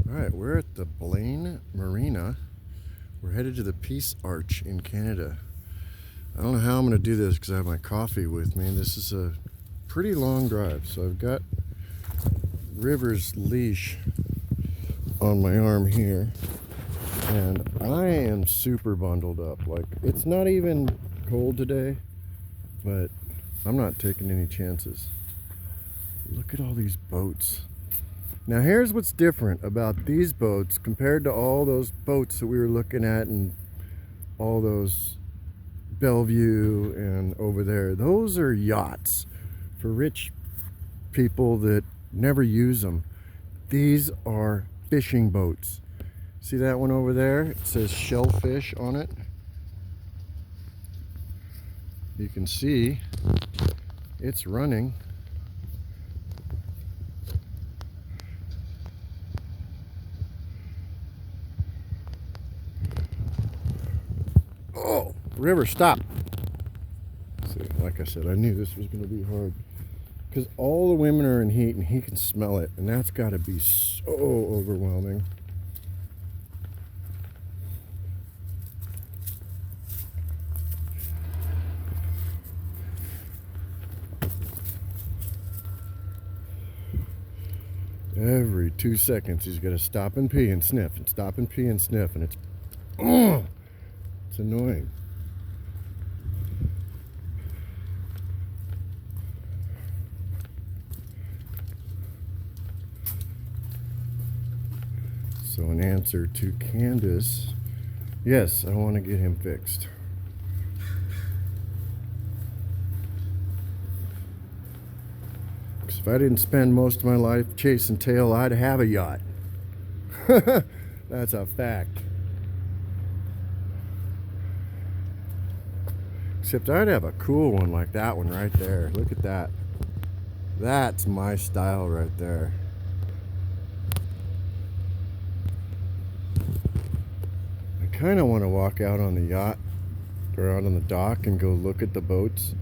Alright, we're at the Blaine Marina. We're headed to the Peace Arch in Canada. I don't know how I'm going to do this because I have my coffee with me. This is a pretty long drive, so I've got River's leash on my arm here, and I am super bundled up. Like, it's not even cold today, but I'm not taking any chances. Look at all these boats. Now here's what's different about these boats compared to all those boats that we were looking at and all those Bellevue and over there. Those are yachts for rich people that never use them. These are fishing boats. See that one over there? It says shellfish on it. You can see it's running. Oh, River, stop. See, like I said, I knew this was going to be hard because all the women are in heat and he can smell it, and that's got to be so overwhelming. Every 2 seconds he's got to stop and pee and sniff and stop and pee and sniff, and it's annoying. So in answer to Candace, yes, I want to get him fixed. Because if I didn't spend most of my life chasing tail, I'd have a yacht. That's a fact. Except I'd have a cool one like that one right there. Look at that. That's my style right there. I kind of want to walk out on the yacht or out on the dock and go look at the boats.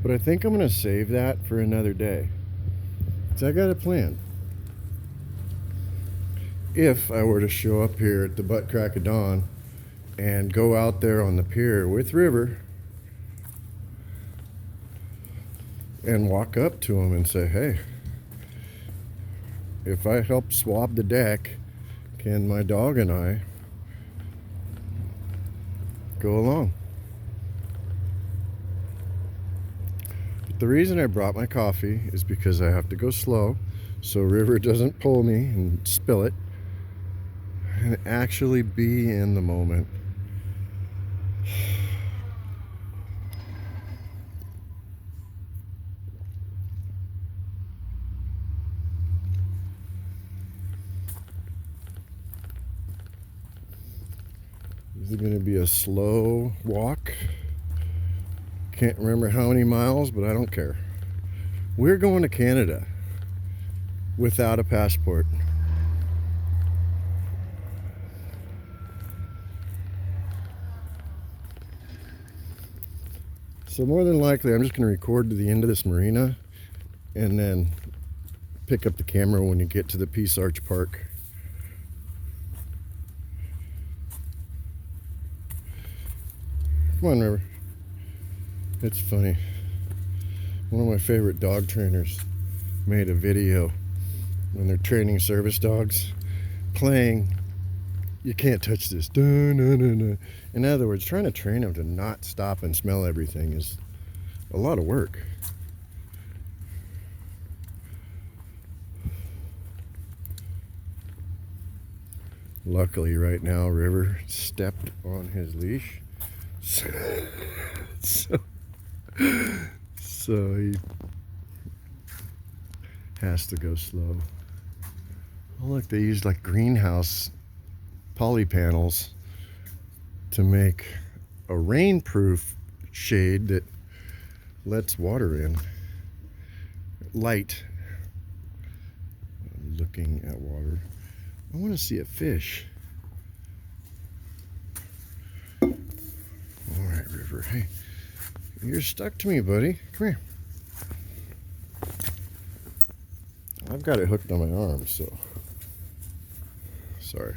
But I think I'm going to save that for another day. So I got a plan. If I were to show up here at the butt crack of dawn and go out there on the pier with River and walk up to him and say, hey, if I help swab the deck, can my dog and I go along? But the reason I brought my coffee is because I have to go slow so River doesn't pull me and spill it, and actually be in the moment. This is going to be a slow walk. Can't remember how many miles, but I don't care. We're going to Canada without a passport. So more than likely, I'm just going to record to the end of this marina and then pick up the camera when you get to the Peace Arch Park. Come on, River. It's funny. One of my favorite dog trainers made a video when they're training service dogs playing "You Can't Touch This." In other words, trying to train them to not stop and smell everything is a lot of work. Luckily, right now, River stepped on his leash. So he has to go slow. Oh look, they used like greenhouse poly panels to make a rainproof shade that lets water in. Light. Looking at water. I want to see a fish. Alright, River. Hey, you're stuck to me, buddy. Come here. I've got it hooked on my arm, so Sorry.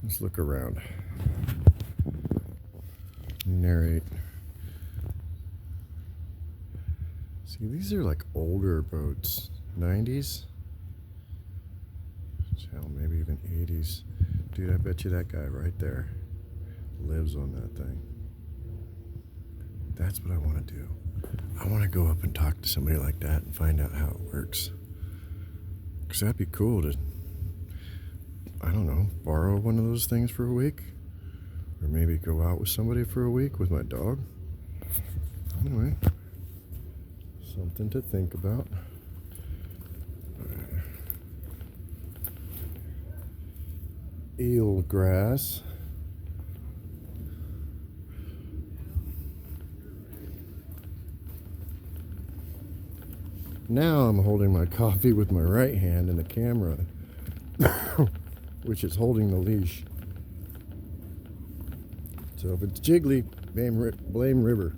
Let's look around. Narrate. See, these are like older boats. 90s? Hell, maybe even 80s. Dude, I bet you that guy right there lives on that thing. That's what I want to do. I want to go up and talk to somebody like that and find out how it works. Because that'd be cool to, I don't know, borrow one of those things for a week. Or maybe go out with somebody for a week with my dog. Anyway, something to think about. Eel grass. Now I'm holding my coffee with my right hand and the camera, which is holding the leash. So if it's jiggly, blame River.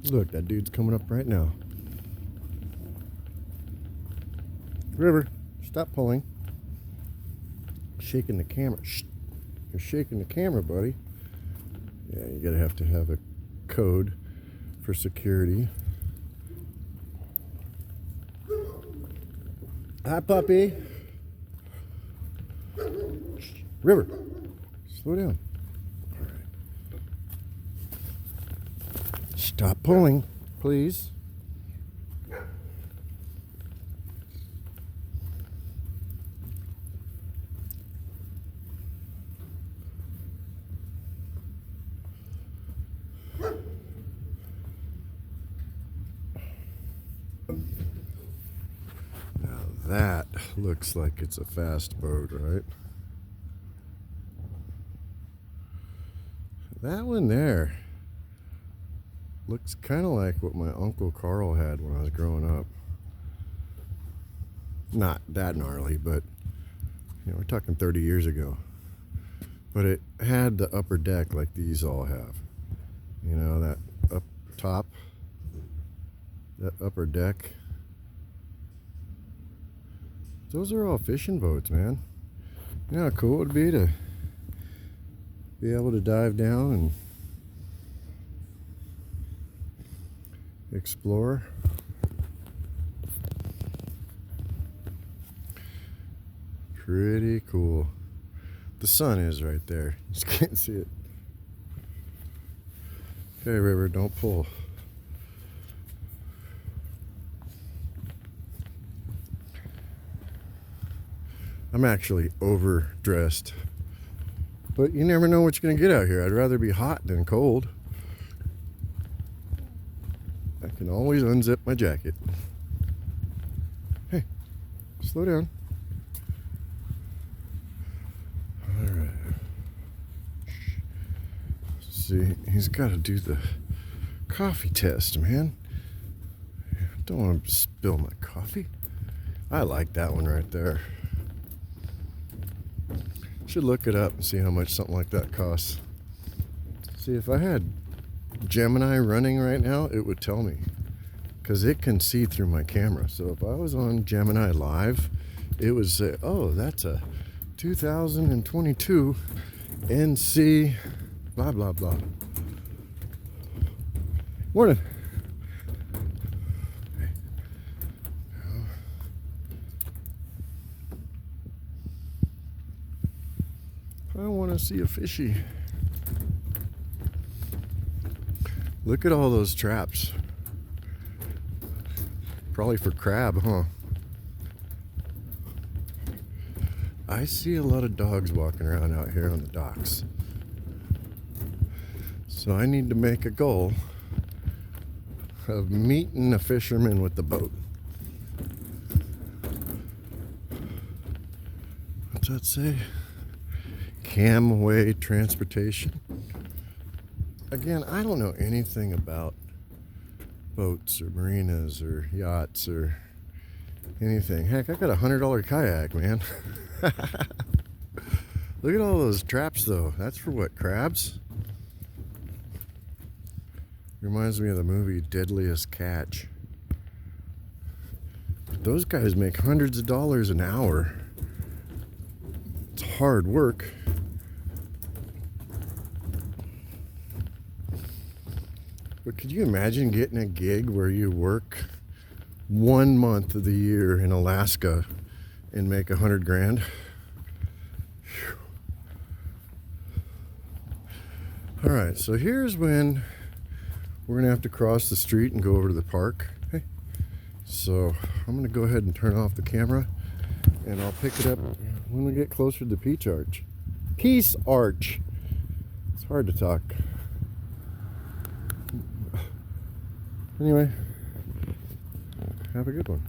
Look, that dude's coming up right now. River, stop pulling. Shaking the camera. Shh. You're shaking the camera, buddy. Yeah, you gotta have to have a code for security. Hi, puppy. Shh. River, slow down. All right. Stop pulling, please. That looks like it's a fast boat, right? That one there looks kind of like what my Uncle Carl had when I was growing up. Not that gnarly, but you know, we're talking 30 years ago. But it had the upper deck like these all have. You know, that up top, that upper deck. Those are all fishing boats, man. You know how cool it would be to be able to dive down and explore. Pretty cool. The sun is right there. You just can't see it. Okay, River, don't pull. I'm actually overdressed. But you never know what you're going to get out here. I'd rather be hot than cold. I can always unzip my jacket. Hey, slow down. Alright. See, he's got to do the coffee test, man. Don't want to spill my coffee. I like that one right there. Should look it up and see how much something like that costs. See, if I had Gemini running right now, it would tell me, because it can see through my camera. So if I was on Gemini Live, it would say, oh, that's a 2022 NC blah blah blah. Morning. I want to see a fishy. Look at all those traps. Probably for crab, huh? I see a lot of dogs walking around out here on the docks. So I need to make a goal of meeting a fisherman with the boat. What's that say? Camway Transportation. Again, I don't know anything about boats or marinas or yachts or anything. Heck, I got a $100 kayak, man. Look at all those traps, though. That's for what, crabs? Reminds me of the movie Deadliest Catch. those guys make hundreds of dollars an hour. It's hard work. But could you imagine getting a gig where you work 1 month of the year in Alaska and make 100 grand? Whew. All right, so here's when we're gonna have to cross the street and go over to the park. Okay. So I'm gonna go ahead and turn off the camera, and I'll pick it up when we get closer to the Peace Arch. Peace Arch. It's hard to talk. Anyway, have a good one.